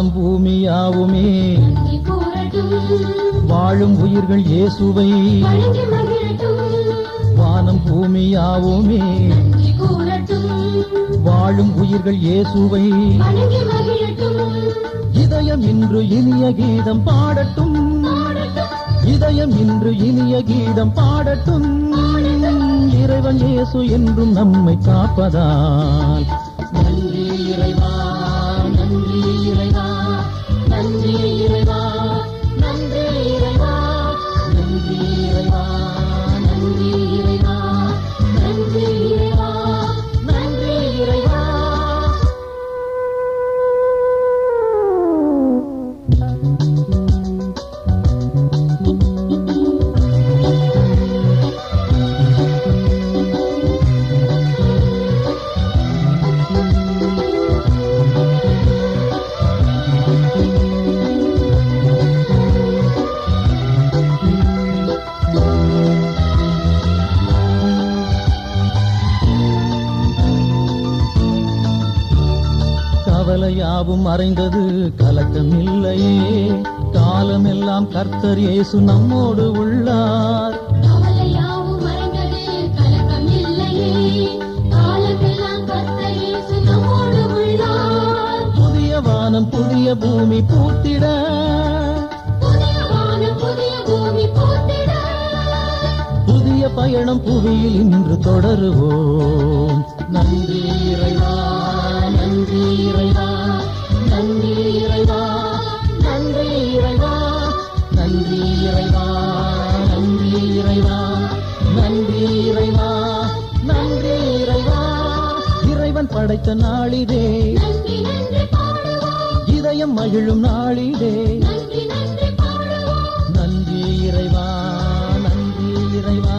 வானம் பூமியாவுமே வாழும் உயிர்கள் இயேசுவை வானம் பூமியாவுமே வாழும் உயிர்கள் இயேசுவை இதயம் இன்று இனிய கீதம் பாடட்டும் இதயம் இன்று இனிய கீதம் பாடட்டும் இறைவன் இயேசு என்றும் நம்மை காப்பதால் நன்றி இறைவா நன்றி இறைவா நன்றி இறைவா நன்றி இறைவா நன்றி இறைவா நன்றி இறைவா நன்றி இறைவா நன்றி இறைவா. கவலையாவும் மறைந்தது கலக்கம் இல்லையே காலமெல்லாம் கர்த்தர் இயேசு நம்மோடு உள்ளார் கவலையாவும் மறைந்தது கலக்கம் இல்லையே காலமெல்லாம் கர்த்தர் இயேசு நம்மோடு உள்ளார் புதிய வானம் புதிய பூமி பூத்திட புதிய வானம் புதிய பூமி பூத்திட புதிய பயணம் புவியில் இன்று தொடருவோம் நன்றி இறைவா நன்றி இறைவா நன்றி இறைவா நன்றி இறைவா நன்றி இறைவா நன்றி இறைவா நன்றி இறைவா நன்றி இறைவா. இறைவன் படைத்த நாளிதே நன்றி நன்றி பாடுவோம் இதயம் மகிழும் நாளிதே நன்றி நன்றி பாடுவோம் நன்றி இறைவா நன்றி இறைவா